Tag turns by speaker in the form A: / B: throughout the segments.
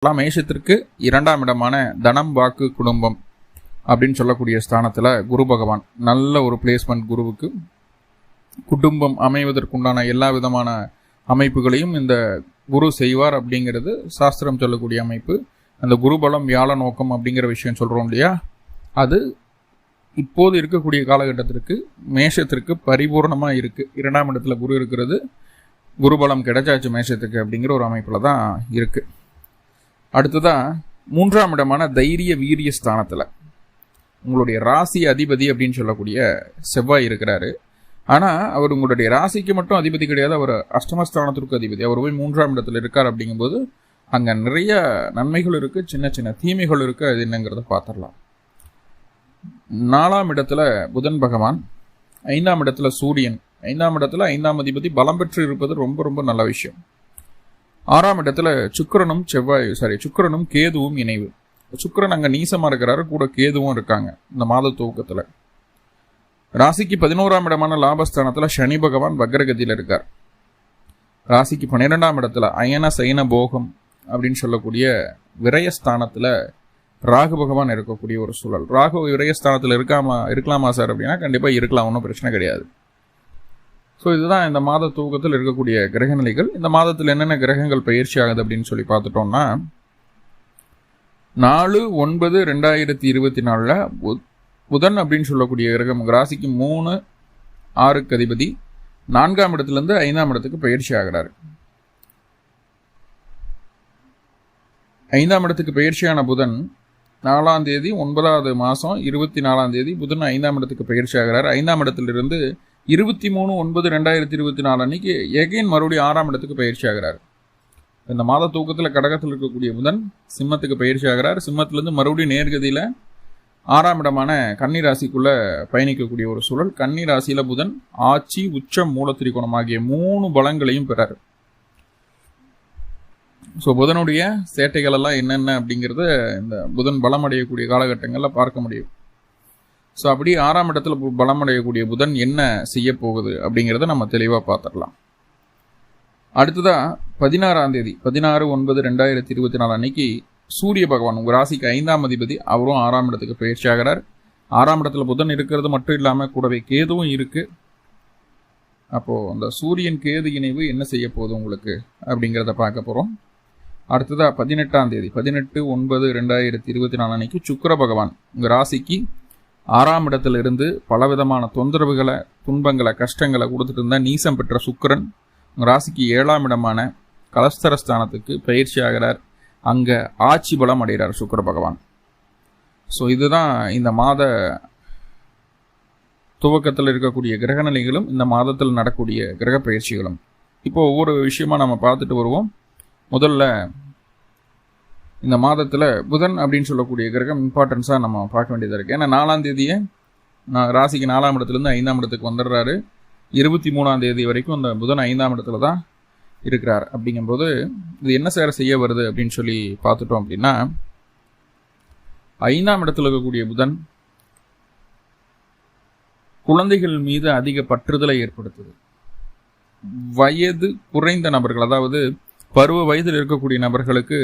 A: மேஷத்திற்கு 2ஆம் இடமான தனம் வாக்கு குடும்பம் அப்படின்னு சொல்லக்கூடிய ஸ்தானத்தில் குரு பகவான் நல்ல ஒரு பிளேஸ்மெண்ட். குருவுக்கு குடும்பம் அமைவதற்குண்டான எல்லா விதமான அமைப்புகளையும் இந்த குரு செய்வார் அப்படிங்கிறது சாஸ்திரம் சொல்லக்கூடிய அமைப்பு. அந்த குருபலம் வியாழ நோக்கம் அப்படிங்கிற விஷயம் சொல்கிறோம் இல்லையா, அது இப்போது இருக்கக்கூடிய காலகட்டத்திற்கு மேஷத்திற்கு பரிபூர்ணமாக இருக்குது. 2ஆம் இடத்துல குரு இருக்கிறது, குருபலம் கிடைச்சாச்சு மேஷத்துக்கு அப்படிங்கிற ஒரு அமைப்பில் தான் இருக்குது. அடுத்ததான் 3ஆம் இடமான தைரிய வீரிய ஸ்தானத்தில் உங்களுடைய ராசி அதிபதி அப்படின்னு சொல்லக்கூடிய செவ்வாய் இருக்கிறாரு. ஆனால் அவர் உங்களுடைய ராசிக்கு மட்டும் அதிபதி கிடையாது, அவர் அஷ்டமஸ்தானத்திற்கு அதிபதி. அவர் போய் 3ஆம் இடத்துல இருக்கார். அப்படிங்கும்போது அங்கே நிறைய நன்மைகள் இருக்குது, சின்ன சின்ன தீமைகள் இருக்குது. அது என்னங்கிறத பார்த்துடலாம். 4ஆம் இடத்துல புதன் பகவான், 5ஆம் இடத்துல சூரியன், 5ஆம் இடத்துல 5ஆம் அதிபதி பலம் பெற்று இருப்பது ரொம்ப ரொம்ப நல்ல விஷயம். 6ஆம் இடத்துல சுக்கிரனும் கேதுவும் இணைவு. சுக்கிரன் அங்கே நீசமாக இருக்கிறாரு, கூட கேதுவும் இருக்காங்க இந்த மாத துவக்கத்தில். ராசிக்கு 11ஆம் இடமான லாபஸ்தானத்தில் சனி பகவான் வக்ரகதியில் இருக்கார். ராசிக்கு 12ஆம் இடத்துல அயன சைன போகம் அப்படின்னு சொல்லக்கூடிய விரயஸ்தானத்தில் ராகு பகவான் இருக்கக்கூடிய ஒரு சூழல். ராகு விரயஸ்தானத்தில் இருக்கலாமா சார் அப்படின்னா கண்டிப்பாக இருக்கலாம், ஒன்றும் பிரச்சனை கிடையாது. ஸோ இதுதான் இந்த மாத தூக்கத்தில் இருக்கக்கூடிய கிரக நிலைகள். இந்த மாதத்தில் என்னென்ன கிரகங்கள் பயிற்சி ஆகுது அப்படின்னு சொல்லி பார்த்துட்டோம்னா, 4/9/2024 புதன் அப்படின்னு சொல்லக்கூடிய கிரகம் ராசிக்கு 3, 6க்கு அதிபதி 4ஆம் இடத்துலேருந்து 5ஆம் இடத்துக்கு பயிற்சி ஆகிறாரு. 5ஆம் இடத்துக்கு பயிற்சியான புதன் 4ஆம் தேதி 9வது மாதம் 24ஆம் தேதி புதன் 5ஆம் இடத்துக்கு பயிற்சி ஆகிறார். 5ஆம் இடத்திலிருந்து 23/9/2024 அன்னைக்கு எகைன் மறுபடியும் 6ஆம் இடத்துக்கு பயிற்சி ஆகிறார். இந்த மாத தூக்கத்தில் கடகத்தில் இருக்கக்கூடிய புதன் சிம்மத்துக்கு பயிற்சி ஆகிறார். சிம்மத்திலிருந்து மறுபடியும் நேர்கதியில் 6ஆம் இடமான கன்னி ராசிக்குள்ள பயணிக்கக்கூடிய ஒரு சூழல். கன்னி ராசியில புதன் ஆட்சி, உச்சம், மூலத்திரிகோணம் ஆகிய 3 பலங்களையும் பெறாரு. ஸோ புதனுடைய சேட்டைகள் எல்லாம் என்னென்ன அப்படிங்கிறத இந்த புதன் பலம் அடையக்கூடிய காலகட்டங்களில் பார்க்க முடியும். ஸோ அப்படி 6ஆம் இடத்துல பலம் அடையக்கூடிய புதன் என்ன செய்ய போகுது அப்படிங்கிறத நம்ம தெளிவாக பார்த்துடலாம். அடுத்ததாக 16ஆம் தேதி 16/9/2024 அன்னைக்கு சூரிய பகவான் உங்கள் ராசிக்கு 5ஆம் அதிபதி, அவரும் 6ஆம் இடத்துக்கு பயிற்சி ஆகிறார். 6ஆம் இடத்துல புதன் இருக்கிறது மட்டும் இல்லாமல் கூடவே கேதுவும் இருக்கு. அப்போது அந்த சூரியன் கேது இணைவு என்ன செய்ய போகுது உங்களுக்கு அப்படிங்கிறத பார்க்க போகிறோம். அடுத்ததாக 18ஆம் தேதி 18/9/2024 அன்னைக்கு சுக்கிர பகவான் உங்கள் ராசிக்கு 6ஆம் இடத்துல இருந்து பலவிதமான தொந்தரவுகளை, துன்பங்களை, கஷ்டங்களை கொடுத்துட்டு இருந்தால் நீசம் பெற்ற சுக்கிரன் உங்கள் ராசிக்கு 7ஆம் இடமான கலஸ்தரஸ்தானத்துக்கு பயிற்சி ஆகிறார். அங்கே ஆட்சி பலம் அடைகிறார் சுக்கிர பகவான். ஸோ இதுதான் இந்த மாத துவக்கத்தில் இருக்கக்கூடிய கிரகநிலைகளும் இந்த மாதத்தில் நடக்கூடிய கிரக பயிற்சிகளும். இப்போ ஒவ்வொரு விஷயமா நம்ம பார்த்துட்டு வருவோம். முதல்ல இந்த மாதத்தில் புதன் அப்படின்னு சொல்லக்கூடிய கிரகம் இம்பார்ட்டன்ஸாக நம்ம பார்க்க வேண்டியதாக இருக்குது. ஏன்னா 4ஆம் தேதியே ராசிக்கு 4ஆம் இடத்துலேருந்து 5ஆம் இடத்துக்கு வந்துடுறாரு. 23ஆம் தேதி வரைக்கும் அந்த புதன் 5ஆம் இடத்துல தான் இருக்கிறார். அப்படிங்கும்போது இது என்ன செய்ய வருது அப்படின்னு சொல்லி பார்த்துட்டோம் அப்படின்னா, 5ஆம் இடத்துல இருக்கக்கூடிய புதன் குழந்தைகள் மீது அதிக பற்றுதலை ஏற்படுத்துது. வயது குறைந்த நபர்கள், அதாவது பருவ வயதில் இருக்கக்கூடிய நபர்களுக்கு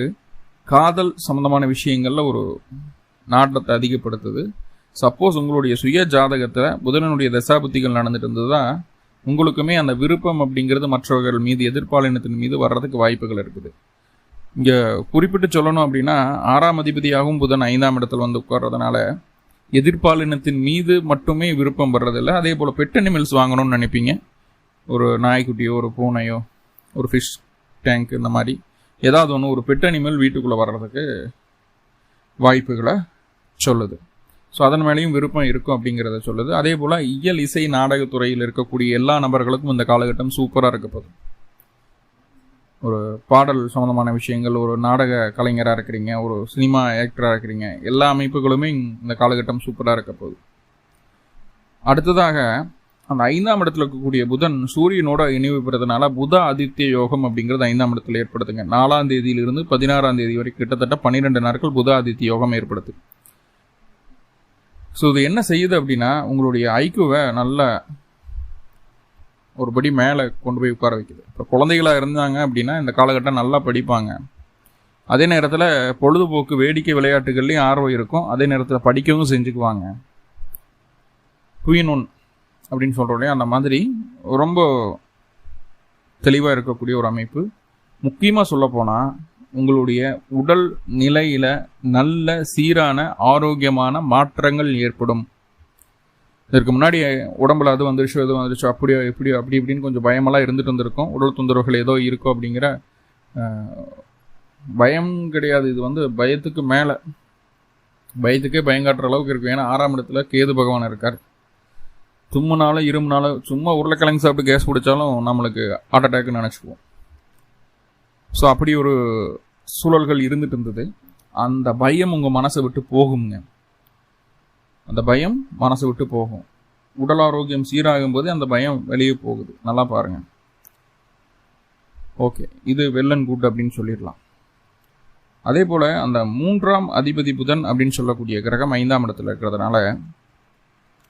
A: காதல் சம்பந்தமான விஷயங்கள்ல ஒரு நாட்டத்தை அதிகப்படுத்துது. சப்போஸ் உங்களுடைய சுய ஜாதகத்தில் புதனனுடைய தசாபுத்திகள் நடந்துட்டு இருந்ததுன்னா உங்களுக்குமே அந்த விருப்பம் அப்படிங்கிறது மற்றவர்கள் மீது, எதிர்ப்பாலினத்தின் மீது வர்றதுக்கு வாய்ப்புகள் இருக்குது. இங்கே குறிப்பிட்டு சொல்லணும் அப்படின்னா 6ஆம் அதிபதியாகவும் புதன் 5ஆம் இடத்துல வந்து உட்கார்றதுனால எதிர்ப்பாலினத்தின் மீது மட்டுமே விருப்பம் வர்றதில்லை. அதே போல் பெட் அனிமல்ஸ் வாங்கணும்னு நினைப்பீங்க. ஒரு நாய்க்குட்டியோ, ஒரு பூனையோ, ஒரு ஃபிஷ் டேங்க், இந்த மாதிரி ஏதாவது ஒன்று ஒரு பெட் அனிமல் வீட்டுக்குள்ளே வர்றதுக்கு வாய்ப்புகளை சொல்லுது. ஸோ அதன் மேலேயும் விருப்பம் இருக்கும் அப்படிங்கிறத சொல்லுது. அதே போல் இயல், இசை, நாடகத்துறையில் இருக்கக்கூடிய எல்லா நபர்களுக்கும் இந்த காலகட்டம் சூப்பராக இருக்க போகுது. ஒரு பாடல் சம்மந்தமான விஷயங்கள், ஒரு நாடக கலைஞராக இருக்கிறீங்க, ஒரு சினிமா ஆக்டராக இருக்கிறீங்க, எல்லா அமைப்புகளுமே இந்த காலகட்டம் சூப்பராக இருக்க போகுது. அடுத்ததாக அந்த 5ஆம் இடத்துல இருக்கக்கூடிய புதன் சூரியனோட இணைவு பெறதுனால புத ஆதித்ய யோகம் அப்படிங்கிறது 5ஆம் இடத்துல ஏற்படுத்துங்க. 4ஆம் தேதியிலிருந்து 16ஆம் தேதி வரை கிட்டத்தட்ட 12 நாட்கள் புத ஆதித்ய யோகம் ஏற்படுத்து. ஸோ இது என்ன செய்யுது அப்படின்னா, உங்களுடைய ஐக்யூவை நல்ல ஒரு படி மேலே கொண்டு போய் உட்கார வைக்குது. இப்போ குழந்தைகளாக இருந்தாங்க அப்படின்னா இந்த காலகட்டம் நல்லா படிப்பாங்க. அதே நேரத்தில் பொழுதுபோக்கு வேடிக்கை விளையாட்டுகள்லையும் ஆர்வம் இருக்கும், அதே நேரத்தில் படிக்கவும் செஞ்சுக்குவாங்க. 2 in 1 அப்படின்னு சொல்கிறோம் இல்லையா, அந்த மாதிரி ரொம்ப தெளிவாக இருக்கக்கூடிய ஒரு அமைப்பு. முக்கியமாக சொல்லப்போனால் உங்களுடைய உடல் நிலையில் நல்ல சீரான ஆரோக்கியமான மாற்றங்கள் ஏற்படும். இதற்கு முன்னாடி உடம்புல அது வந்துருச்சோ எதுவும் வந்துருச்சோ அப்படியோ எப்படியோ அப்படி இப்படின்னு கொஞ்சம் பயமெல்லாம் இருந்துட்டு வந்திருக்கும். உடல் தொந்தரவுகள் ஏதோ இருக்கோ அப்படிங்கிற பயம் கிடையாது. இது பயத்துக்கு மேலே, பயத்துக்கே பயங்காட்டுற அளவுக்கு இருக்கும். ஏன்னா 6ஆம் இடத்துல கேது பகவான் இருக்கார். தும்முனால இருமுனால சும்மா உருளைக்கிழங்கு சாப்பிட்டு கேஸ் பிடிச்சாலும் நம்மளுக்கு ஹார்ட் அட்டாக்னு நினச்சிக்குவோம். ஸோ அப்படி ஒரு சூழல்கள் இருந்துட்டு இருந்தது. அந்த பயம் உங்கள் மனசை விட்டு போகுங்க. அந்த பயம் மனசை விட்டு போகும். உடல் ஆரோக்கியம் சீராகும் போது அந்த பயம் வெளியே போகுது. நல்லா பாருங்க. ஓகே, இது வெல் அண்ட் குட் அப்படின்னு சொல்லிடலாம். அதே போல் அந்த 3ஆம் அதிபதி புதன் அப்படின்னு சொல்லக்கூடிய கிரகம் 5ஆம் இடத்துல இருக்கிறதுனால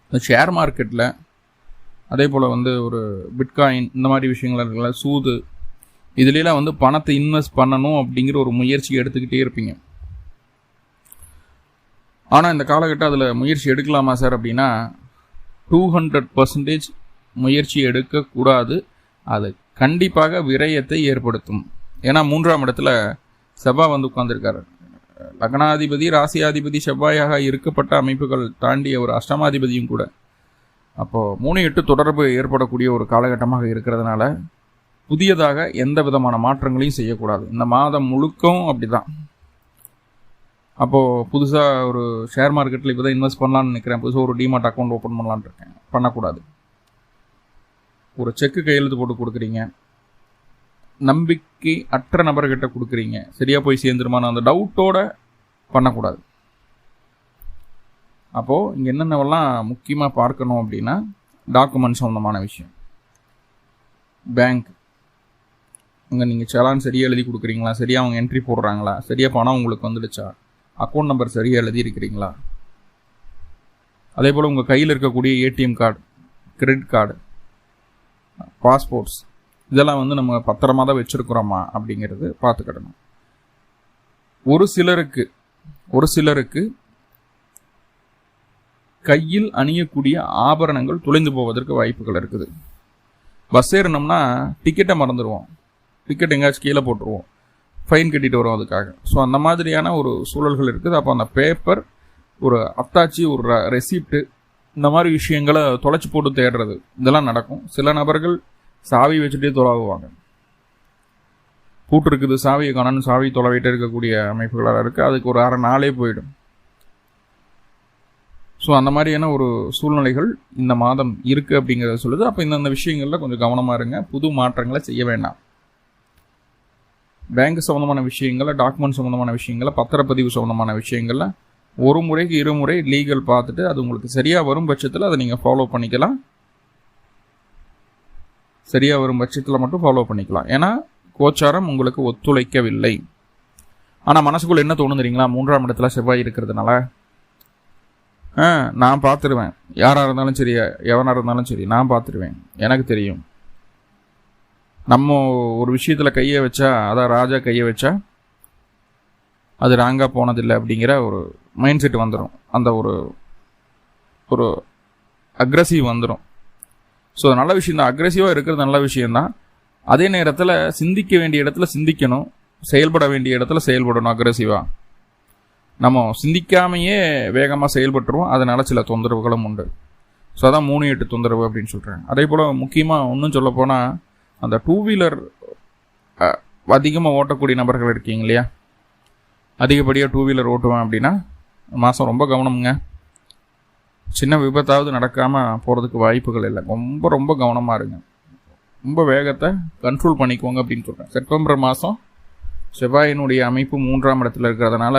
A: இந்த ஷேர் மார்க்கெட்டில், அதே போல் ஒரு பிட்காயின் இந்த மாதிரி விஷயங்கள் இருக்குல்ல, சூது, இதுலாம் பணத்தை இன்வெஸ்ட் பண்ணணும் அப்படிங்கிற ஒரு முயற்சி எடுத்துக்கிட்டே இருப்பீங்க. ஆனால் இந்த காலகட்டம் அதில் முயற்சி எடுக்கலாமா சார் அப்படின்னா 200% முயற்சி எடுக்கக்கூடாது. அது கண்டிப்பாக விரயத்தை ஏற்படுத்தும். ஏன்னா 3ஆம் இடத்துல செவ்வாய் உட்கார்ந்துருக்காரு. லக்னாதிபதி ராசியாதிபதி செவ்வாயாக இருக்கப்பட்ட அமைப்புகள் தாண்டி ஒரு அஷ்டமாதிபதியும் கூட. அப்போது 3-8 தொடர்பு ஏற்படக்கூடிய ஒரு காலகட்டமாக இருக்கிறதுனால புதியதாக எந்த விதமான மாற்றங்களையும் செய்யக்கூடாது. இந்த மாதம் முழுக்கவும் அப்படி தான். அப்போது புதுசாக ஒரு ஷேர் மார்க்கெட்டில் இப்போ தான் இன்வெஸ்ட் பண்ணலான்னு நினைக்கிறேன், புதுசாக ஒரு டிமார்ட் அக்கௌண்ட் ஓப்பன் பண்ணலான்னு இருக்கேன், பண்ணக்கூடாது. ஒரு செக்கு கையெழுத்து போட்டு கொடுக்குறீங்க, நம்பிக்கை அற்ற நபர்கிட்ட கொடுக்குறீங்க, சரியாக போய் சேர்ந்துருமான அந்த டவுட்டோட பண்ணக்கூடாது. அப்போது இங்கே என்னென்னவெல்லாம் முக்கியமாக பார்க்கணும் அப்படின்னா டாக்குமெண்ட் சம்மந்தமான விஷயம், பேங்க், அங்கே நீங்கள் செலான் சரியாக எழுதி கொடுக்குறீங்களா, சரியாக அவங்க என்ட்ரி போடுறாங்களா, சரியாக பணம் உங்களுக்கு வந்துடுச்சா, அக்கௌண்ட் நம்பர் சரியாக எழுதி இருக்கிறீங்களா, அதே போல் உங்கள் கையில் இருக்கக்கூடிய ATM card, credit card, passports, இதெல்லாம் நம்ம பத்திரமா தான் வச்சுருக்குறோமா அப்படிங்கிறது பார்த்துக்கிடணும். ஒரு சிலருக்கு கையில் அணியக்கூடிய ஆபரணங்கள் தொலைந்து போவதற்கு வாய்ப்புகள் இருக்குது. பஸ் ஏறினோம்னா டிக்கெட்டை மறந்துடுவோம், டிக்கெட் எங்கேயாச்சும் கீழே போட்டுருவோம், ஃபைன் கட்டிட்டு வரும் அதுக்காக. ஸோ அந்த மாதிரியான ஒரு சூழல்கள் இருக்குது. அப்போ அந்த பேப்பர், ஒரு அத்தாச்சி, ஒரு ரெசிப்ட்டு, இந்த மாதிரி விஷயங்களை தொலைச்சி போட்டு தேடுறது, இதெல்லாம் நடக்கும். சில நபர்கள் சாவி வச்சுட்டே தொலைவுவாங்க. பூட்டு இருக்குது, சாவியை காணணும், சாவி தொலைவிட்டே இருக்கக்கூடிய அமைப்புகளாக இருக்குது. அதுக்கு ஒரு அரை நாளே போயிடும். ஸோ அந்த மாதிரியான ஒரு சூழ்நிலைகள் இந்த மாதம் இருக்குது அப்படிங்கிறத சொல்லுது. அப்போ இந்தந்த விஷயங்களில் கொஞ்சம் கவனமாக இருங்க. புது மாற்றங்களை செய்ய வேண்டாம். பேங்க் சம்மந்தமான விஷயங்களில், டாக்குமெண்ட் சம்மந்தமான விஷயங்களில், பத்திரப்பதிவு சம்மந்தமான விஷயங்களில் ஒரு முறைக்கு 2 முறை லீகல் பார்த்துட்டு அது உங்களுக்கு சரியாக வரும் பட்சத்தில் அதை நீங்கள் ஃபாலோ பண்ணிக்கலாம். சரியாக வரும் பட்சத்தில் மட்டும் ஃபாலோ பண்ணிக்கலாம். ஏன்னா கோச்சாரம் உங்களுக்கு ஒத்துழைக்கவில்லை. ஆனால் மனசுக்குள்ள என்ன தோணும் தெரியுங்களா, 3ஆம் இடத்துல செவ்வாய் இருக்கிறதுனால நான் பார்த்துருவேன், யாராக இருந்தாலும் சரி, எவனாக இருந்தாலும் சரி, நான் பார்த்துருவேன், எனக்கு தெரியும். நம்ம ஒரு விஷயத்தில் கையை வச்சா, அதான் ராஜா கையை வச்சா அது ராங்காக போனதில்லை அப்படிங்கிற ஒரு மைண்ட் செட் வந்துடும். அந்த ஒரு அக்ரெசிவ் வந்துடும். ஸோ நல்ல விஷயம் தான், அக்ரெசிவாக இருக்கிறது நல்ல விஷயந்தான். அதே நேரத்தில் சிந்திக்க வேண்டிய இடத்துல சிந்திக்கணும், செயல்பட வேண்டிய இடத்துல செயல்படணும். அக்ரெசிவாக நம்ம சிந்திக்காமையே வேகமாக செயல்பட்டுருவோம். அதனால் சில தொந்தரவுகளும் உண்டு. ஸோ அதான் 3-8 தொந்தரவு அப்படின்னு சொல்கிறேன். அதே போல் முக்கியமாக இன்னும் சொல்லப்போனால் அந்த 2 வீலர் அதிகமாக ஓட்டக்கூடிய நபர்கள் இருக்கீங்க இல்லையா, அதிகப்படியாக 2 வீலர் ஓட்டுவேன் அப்படின்னா மாதம் ரொம்ப கவனமுங்க. சின்ன விபத்தாவது நடக்காமல் போகிறதுக்கு வாய்ப்புகள் இல்லை. ரொம்ப ரொம்ப கவனமாக இருங்க. ரொம்ப வேகத்தை கண்ட்ரோல் பண்ணிக்கோங்க அப்படின்னு சொல்கிறேன். செப்டம்பர் மாதம் செவ்வாயினுடைய அமைப்பு 3ஆம் இடத்துல இருக்கிறதுனால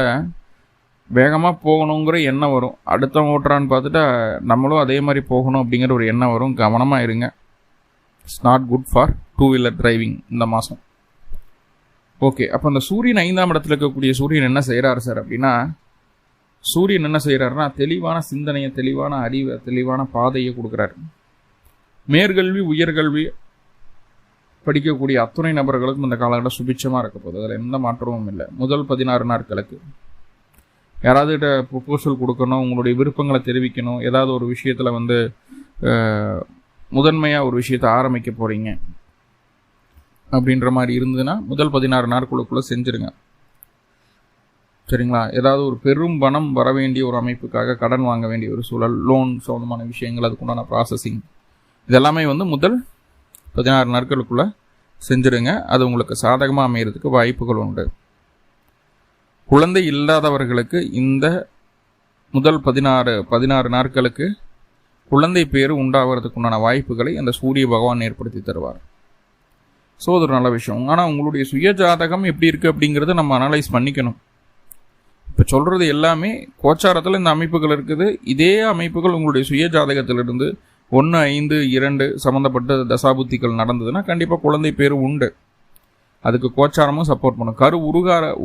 A: வேகமாக போகணுங்கிற எண்ணம் வரும். அடுத்தவன் ஓட்டுறான்னு பார்த்துட்டா நம்மளும் அதே மாதிரி போகணும் அப்படிங்கிற ஒரு எண்ணம் வரும். கவனமாக இருங்க. It's not good for 2 wheeler driving இந்த மாதம். ஓகே, அப்போ அந்த சூரியன் 5ஆம் இடத்துல இருக்கக்கூடிய சூரியன் என்ன செய்கிறாரு சார் அப்படின்னா, சூரியன் என்ன செய்கிறாருன்னா தெளிவான சிந்தனையை, தெளிவான அறிவை, தெளிவான பாதையை கொடுக்குறாரு. மேற்கல்வி, உயர்கல்வி, படிக்கக்கூடிய அத்துணை நபர்களுக்கும் இந்த காலகட்டம் சுபிட்சமாக இருக்க போகுது. அதில் எந்த மாற்றமும் இல்லை. முதல் 16 நாட்களுக்கு யாராவது ப்ரொபோசல் கொடுக்கணும், உங்களுடைய விருப்பங்களை தெரிவிக்கணும், ஏதாவது ஒரு விஷயத்தில் முதன்மையாக ஒரு விஷயத்தை ஆரம்பிக்க போகிறீங்க அப்படின்ற மாதிரி இருந்ததுன்னா முதல் 16 நாட்களுக்குள்ளே செஞ்சுருங்க. சரிங்களா? ஏதாவது ஒரு பெரும் பணம் வர வேண்டிய ஒரு அமைப்புக்காக கடன் வாங்க வேண்டிய ஒரு சூழல், லோன் சம்மந்தமான விஷயங்கள், அதுக்குண்டான ப்ராசஸிங், இதெல்லாமே முதல் 16 நாட்களுக்குள்ளே செஞ்சுருங்க. அது உங்களுக்கு சாதகமாக அமைகிறதுக்கு வாய்ப்புகள் உண்டு. குழந்தை இல்லாதவர்களுக்கு இந்த முதல் 16 நாட்களுக்கு குழந்தை பேர் உண்டாகிறதுக்கு உண்டான வாய்ப்புகளை அந்த சூரிய பகவான் ஏற்படுத்தி தருவார். ஸோ அது ஒரு நல்ல விஷயம். ஆனால் உங்களுடைய சுய ஜாதகம் எப்படி இருக்குது அப்படிங்கிறத நம்ம அனலைஸ் பண்ணிக்கணும். இப்போ சொல்கிறது எல்லாமே கோச்சாரத்தில் இந்த அமைப்புகள் இருக்குது. இதே அமைப்புகள் உங்களுடைய சுய ஜாதகத்திலிருந்து 1, 5, 2 சம்மந்தப்பட்ட தசாபுத்திகள் நடந்ததுன்னா கண்டிப்பாக குழந்தை பேர் உண்டு. அதுக்கு கோச்சாரமும் சப்போர்ட் பண்ணும். கரு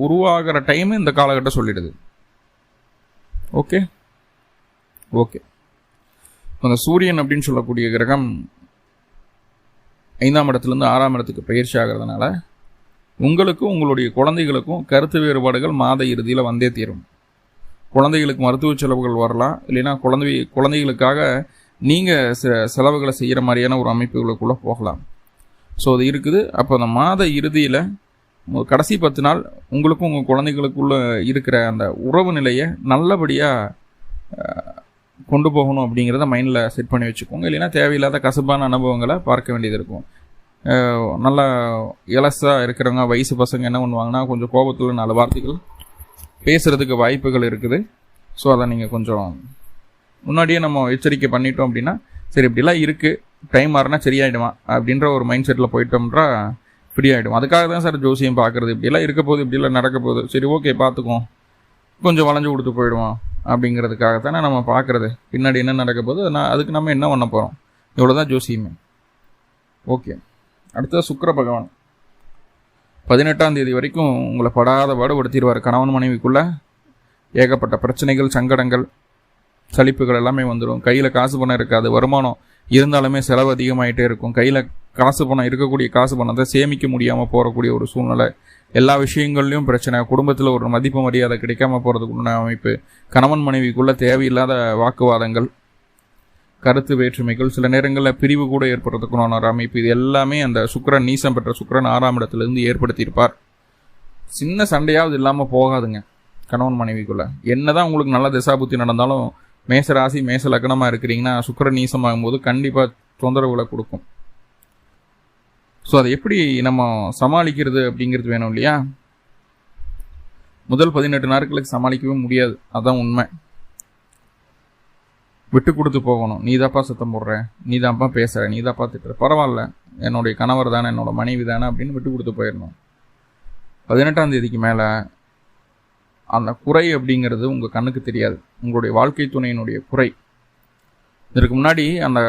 A: உருவாகிற டைம் இந்த காலகட்டம் சொல்லிடுது. ஓகே. அந்த சூரியன் அப்படின்னு சொல்லக்கூடிய கிரகம் 5ஆம் இடத்துலேருந்து 6ஆம் இடத்துக்கு பயிற்சி ஆகிறதுனால உங்களுக்கும் உங்களுடைய குழந்தைகளுக்கும் கருத்து வேறுபாடுகள் மாத இறுதியில் வந்தே தீரும். குழந்தைகளுக்கு மருத்துவ செலவுகள் வரலாம், இல்லைன்னா குழந்தைகளுக்காக நீங்கள் செலவுகளை செய்கிற மாதிரியான ஒரு அமைப்புகளுக்குள்ளே போகலாம். ஸோ அது இருக்குது. அப்போ அந்த மாத இறுதியில் கடைசி 10 நாள் உங்களுக்கும் உங்கள் குழந்தைகளுக்குள்ளே இருக்கிற அந்த உறவு நிலையை நல்லபடியாக கொண்டு போகணும் அப்படிங்கிறத மைண்டில் செட் பண்ணி வச்சுக்கோங்க. இல்லைன்னா தேவையில்லாத கசப்பான அனுபவங்களை பார்க்க வேண்டியது இருக்கும். நல்லா இலசாக இருக்கிறவங்க வயசு பசங்க என்ன பண்ணுவாங்கன்னா கொஞ்சம் கோபத்தில் 4 வார்த்தைகள் பேசுகிறதுக்கு வாய்ப்புகள் இருக்குது. ஸோ அதை நீங்கள் கொஞ்சம் முன்னாடியே நம்ம எச்சரிக்கை பண்ணிட்டோம் அப்படின்னா சரி இப்படிலாம் இருக்குது, டைம் மாறினா சரியாயிடுமா அப்படின்ற ஒரு மைண்ட் செட்டில் போயிட்டோம்ன்றா ஃப்ரீ ஆகிடும். அதுக்காக தான் சார் ஜோசியம் பார்க்குறது. இப்படிலாம் இருக்க போகுது, இப்படிலாம் நடக்க போகுது, சரி ஓகே பார்த்துக்குவோம், கொஞ்சம் வளைஞ்சு கொடுத்து போயிடுவோம் அப்படிங்கிறதுக்காகத்தானே நம்ம பார்க்குறது. பின்னாடி என்ன நடக்க போகுது, அதுக்கு நம்ம என்ன பண்ண போகிறோம், இவ்வளோதான் ஜோசியமே. ஓகே. அடுத்தது சுக்கிர பகவான் 18ஆம் தேதி வரைக்கும் உங்களை படாத பாடுபடுத்திடுவார். கணவன் மனைவிக்குள்ளே ஏகப்பட்ட பிரச்சனைகள், சங்கடங்கள், சலிப்புகள் எல்லாமே வந்துடும். கையில் காசு பணம் இருக்காது, வருமானம் இருந்தாலுமே செலவு அதிகமாகிட்டே இருக்கும். கையில் காசு பணம் இருக்கக்கூடிய காசு பணத்தை சேமிக்க முடியாமல் போகக்கூடிய ஒரு சூழ்நிலை, எல்லா விஷயங்கள்லையும் பிரச்சனை, குடும்பத்தில் ஒரு மதிப்பு மரியாதை கிடைக்காம போகிறதுக்குள்ள அமைப்பு, கணவன் மனைவிக்குள்ளே தேவையில்லாத வாக்குவாதங்கள், கருத்து வேற்றுமைகள், சில நேரங்களில் பிரிவு கூட ஏற்படுறதுக்குள்ள ஒரு அமைப்பு, இது எல்லாமே அந்த சுக்கிரன், நீசம் பெற்ற சுக்கிரன் 6ஆம் இடத்துலேருந்து ஏற்படுத்தியிருப்பார். சின்ன சண்டையாவது இல்லாமல் போகாதுங்க கணவன் மனைவிக்குள்ளே. என்னதான் உங்களுக்கு நல்ல திசாபுத்தி நடந்தாலும் மேச ராசி மேச லக்னமாக இருக்கிறீங்கன்னா சுக்கிரன் நீசமாகும் போது கண்டிப்பாக தொந்தரவுகளை கொடுக்கும். ஸோ அதை எப்படி நம்ம சமாளிக்கிறது அப்படிங்கிறது வேணும் இல்லையா? முதல் 18 நாட்களுக்கு சமாளிக்கவே முடியாது, அதான் உண்மை. விட்டு கொடுத்து போகணும். நீ தாப்பா சத்தம் போடுற, நீ தான்ப்பா பேசுகிற, நீ தான்ப்பா திட்டுற, பரவாயில்ல, என்னுடைய கணவர் தானே, என்னோட மனைவி தானே அப்படின்னு விட்டு கொடுத்து போயிடணும். 18ஆம் தேதிக்கு மேலே அந்த குறை அப்படிங்கிறது உங்கள் கண்ணுக்கு தெரியாது, உங்களுடைய வாழ்க்கை துணையினுடைய குறை. இதற்கு முன்னாடி அந்த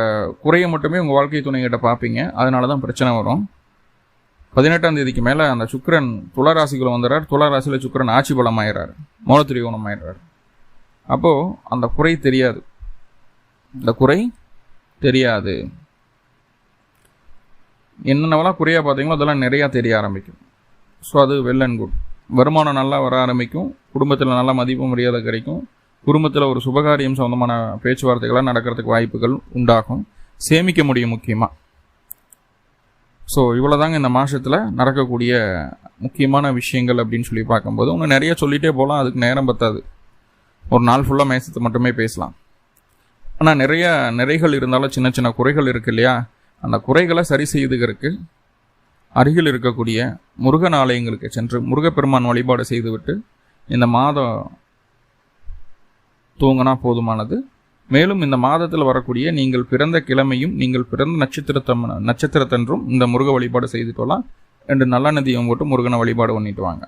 A: குறையை மட்டுமே உங்கள் வாழ்க்கை துணைகிட்ட பார்ப்பீங்க, அதனால தான் பிரச்சனை வரும். 18ஆம் தேதிக்கு மேலே அந்த சுக்கிரன் துளாராசிக்குள்ள வந்துடுறார். துளாராசியில் சுக்கிரன் ஆட்சி பலம் ஆயிடுறாரு, மூலத்திரிகோணம் ஆயிடுறாரு. அப்போது அந்த குறை தெரியாது, இந்த குறை தெரியாது. என்னென்னவெல்லாம் குறையாக பார்த்தீங்களோ அதெல்லாம் நிறையா தெரிய ஆரம்பிக்கும். ஸோ அது வெல் அண்ட் குட். வருமானம் நல்லா வர ஆரம்பிக்கும், குடும்பத்தில் நல்லா மதிப்பு மரியாதை கிடைக்கும், குடும்பத்தில் ஒரு சுபகாரியம் சொந்தமான பேச்சுவார்த்தைகளாக நடக்கிறதுக்கு வாய்ப்புகள் உண்டாகும், சேமிக்க முடியும் முக்கியமாக. ஸோ இவ்வளோதாங்க இந்த மாதத்தில் நடக்கக்கூடிய முக்கியமான விஷயங்கள் அப்படின்னு சொல்லி பார்க்கும்போது இன்னும் நிறைய சொல்லிகிட்டே போகலாம், அதுக்கு நேரம் பத்தாது. ஒரு நாள் ஃபுல்லாக மேசத்தை மட்டுமே பேசலாம். ஆனால் நிறைய நிறைகள் இருந்தாலும் சின்ன சின்ன குறைகள் இருக்குது இல்லையா? அந்த குறைகளை சரி செய்துக்கிறதுக்கு அருகில் இருக்கக்கூடிய முருகன் ஆலயங்களுக்கு சென்று முருகப்பெருமான் வழிபாடு செய்துவிட்டு இந்த மாதம் தூங்கினா போதுமானது. மேலும் இந்த மாதத்தில் வரக்கூடிய நீங்கள் பிறந்த கிழமையும் நீங்கள் பிறந்த நட்சத்திரத்தன்றும் இந்த முருக வழிபாடு செய்துட்டு வரலாம். 2 நல்ல நதியும் போட்டு முருகனை வழிபாடு பண்ணிட்டு வாங்க.